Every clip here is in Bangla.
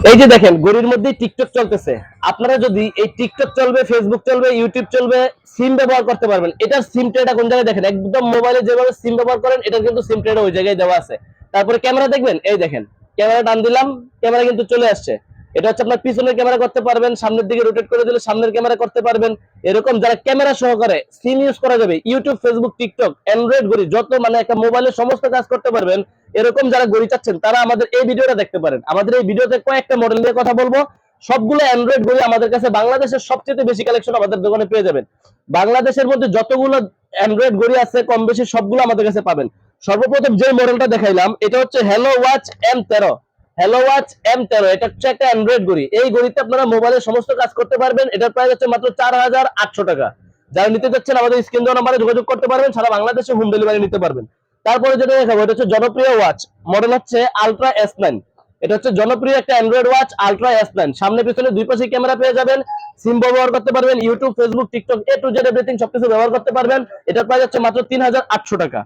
এই যে দেখেন ঘড়ির মধ্যে টিকটক চলতেছে। আপনারা যদি এই টিকটক চলবে, ফেসবুক চলবে, ইউটিউব চলবে, সিম ব্যবহার করতে পারবেন। এটার সিম ট্রেটা কোন জায়গায় দেখেন, একদম মোবাইলে যেভাবে সিম ব্যবহার করেন এটার কিন্তু সিম ট্রেটা ওই জায়গায় দেওয়া আছে। তারপরে ক্যামেরা দেখবেন, এই দেখেন ক্যামেরা টান দিলাম, ক্যামেরা কিন্তু চলে আসছে। এটা হচ্ছে আপনার পিছনের ক্যামেরা করতে পারবেন, সামনের দিকে রোটেট করে দিলে সামনের ক্যামেরা করতে পারবেন। এরকম যারা ক্যামেরা সহকারে সিম ইউজ করা যাবে, ইউটিউব, ফেসবুক, টিকটক, অ্যান্ড্রয়েড ঘড়ি যত মানে একটা মোবাইলের সমস্ত কাজ করতে পারবেন, এরকম যারা ঘড়ি চাচ্ছেন তারা আমাদের এই ভিডিওটা দেখতে পারেন। আমাদের এই ভিডিওতে কয়েকটা মডেল নিয়ে কথা বলবো। সবগুলো অ্যান্ড্রয়েড ঘড়ি আমাদের কাছে, বাংলাদেশের সবচেয়ে বেশি কালেকশন আমাদের দোকানে পেয়ে যাবেন। বাংলাদেশের মধ্যে যতগুলো অ্যান্ড্রয়েড ঘড়ি আছে কম বেশি সবগুলো আমাদের কাছে পাবেন। সর্বপ্রথম যে মডেলটা দেখাইলাম এটা হচ্ছে hello watch M13। Hello watch M13 এটা হচ্ছে একটা অ্যান্ড্রয়েড ঘড়ি। এই ঘড়িতে আপনারা মোবাইলের সমস্ত কাজ করতে পারবেন। এটার প্রাইস হচ্ছে মাত্র 4800 টাকা। যারা নিতে চাচ্ছেন আমাদের স্ক্রিন দেওয়া নাম্বারে যোগাযোগ করতে পারবেন, সারা বাংলাদেশে হোম ডেলিভারি নিতে পারবেন। তারপরে যেটা দেখাবো এটা হচ্ছে জনপ্রিয় ওয়াচ, মডেল হচ্ছে আলট্রা S9। এটা হচ্ছে জনপ্রিয় একটা অ্যান্ড্রয়েড ওয়াচ আলট্রা S9। সামনে পিছনে দুই পাশে ক্যামেরা পেয়ে যাবেন, সিম ব্যবহার করতে পারবেন, YouTube, Facebook, TikTok A to Z everything সবকিছু ব্যবহার করতে পারবেন। এটার প্রাইস হচ্ছে মাত্র 3800 টাকা।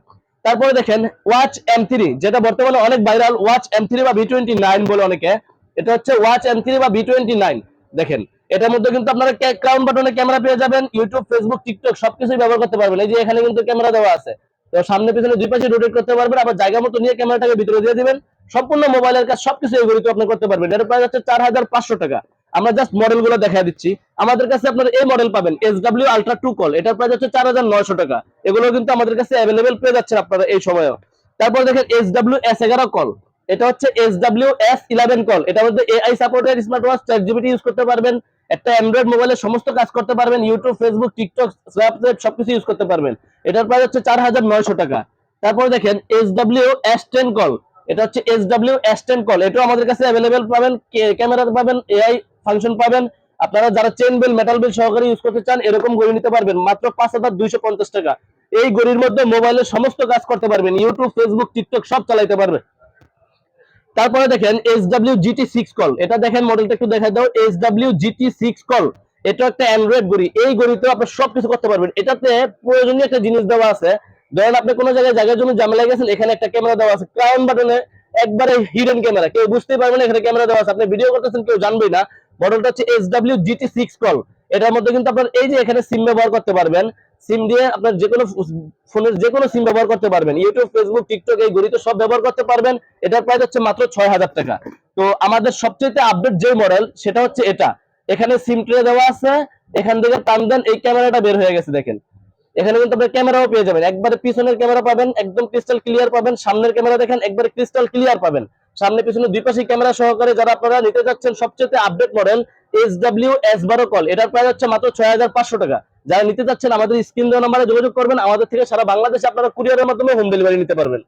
তারপরে দেখেন ওয়াচ M3, যেটা বর্তমানে অনেক ভাইরাল, ওয়াচ M3 বা V29 বলে অনেকে। এটা হচ্ছে ওয়াচ M3 বা V29। দেখেন এটার মধ্যে কিন্তু আপনারা ক্রাউন বাটনে ক্যামেরা পেয়ে যাবেন, ইউটিউব, ফেসবুক, টিকটক সবকিছুই ব্যবহার করতে পারবেন। এই যে এখানে কিন্তু ক্যামেরা দেওয়া আছে, তো সামনে পিছনে দুই পাশে রোটেট করতে পারবেন, আবার জায়গা মতো নিয়ে ক্যামেরাটাকে ভিতরে দিয়ে দিবেন। সম্পূর্ণ মোবাইলের কাজ সবকিছু এই ঘড়িতে আপনি করতে পারবেন। এর প্রাইস হচ্ছে 4500 টাকা। আমরা জাস্ট মডেলগুলো দেখা দিচ্ছি। আমাদের কাছে আপনারা এই মডেল পাবেন SW আলট্রা 2 কল, এটার প্রাইস হচ্ছে 4900 টাকা। এগুলো কিন্তু আমাদের কাছে অ্যাভেলেবেল পেয়ে যাচ্ছেন আপনারা এই সময়ও। তারপর দেখেন SW S11 কল, এটা হচ্ছে SW S11 কল। এটার মধ্যে AI supported smart watch, ChatGPT use করতে পারবেন। একটা অ্যান্ড্রয়েড মোবাইলের সমস্ত কাজ করতে পারবেন, ইউটিউব, ফেসবুক, টিকটক, স্ন্যাপচ্যাট সবকিছু ইউজ করতে পারবেন। এটার প্রাইস হচ্ছে 4900 টাকা। তারপর দেখেন SW S10 কল, এটা হচ্ছে SW S10 কল, এটাও আমাদের কাছে অ্যাভেলেবেল পাবেন, ক্যামেরা পাবেন, AI ফাংশন পাবেন। আপনারা যারা চেন বেল, মেটাল বেল সহকারে ইউজ করতে চান এরকম ঘড়ি নিতে পারবেন মাত্র 5250 টাকা। এই ঘড়ির মধ্যে মোবাইলের সমস্ত কাজ করতে পারবেন, ইউটিউব, ফেসবুক, টিকটক সব চালাইতে পারবেন। তারপরে দেখেন SW GT6 কল, এটা দেখেন মডেলটা একটু দেখা দাও, SW GT6 কল। এটা একটা অ্যান্ড্রয়েড ঘড়ি। এই ঘড়িতে আপনি সবকিছু করতে পারবেন। এটাতে প্রয়োজনীয় একটা জিনিস দেওয়া আছে। ধরেন আপনি কোনো জায়গায় জন্য ঝামেলা গেছেন, এখানে একটা ক্যামেরা দেওয়া আছে, ক্রাউন বাটনে একবারে হিডেন ক্যামেরা, কেউ বুঝতেই পারবে না এখানে ক্যামেরা দেওয়া আছে, আপনি ভিডিও করতেছেন কেউ জানবেই না। মডেলটা হচ্ছে SW GT6 কল। এটার মধ্যে কিন্তু আপনার এই যে এখানে সিম ব্যবহার করতে পারবেন, সিম দিয়ে আপনার যে কোনো ফোনের যে কোনো সিম ব্যবহার করতে পারবেন, ইউটিউব, ফেসবুক, টিকটক এই ঘড়িতে সব ব্যবহার করতে পারবেন। এটার প্রাইস হচ্ছে মাত্র 6000 টাকা। তো আমাদের সবচেয়ে আপডেট যে মডেল সেটা হচ্ছে এটা। এখানে সিম ট্রে দেওয়া আছে, এখান থেকে টান দেন এই ক্যামেরাটা বের হয়ে গেছে দেখেন। এখানে কিন্তু আপনি ক্যামেরাও পেয়ে যাবেন, একবারে পিছনের ক্যামেরা পাবেন একদম ক্রিস্টাল ক্লিয়ার পাবেন, সামনের ক্যামেরা দেখেন একবারে ক্রিস্টাল ক্লিয়ার পাবেন। সামনে পিছনে দুই পাশে ক্যামেরা সহকারে যারা আপনারা নিতে যাচ্ছেন সবচেয়ে update model SW S12 call, এটার প্রাইস হচ্ছে মাত্র 6500 টাকা। যারা নিতে যাচ্ছেন আমাদের স্ক্রিন দেওয়া নাম্বারে যোগাযোগ করবেন, আমাদের থেকে সারা বাংলাদেশে আপনারা কুরিয়ারের মাধ্যমে হোম ডেলিভারি নিতে পারবেন।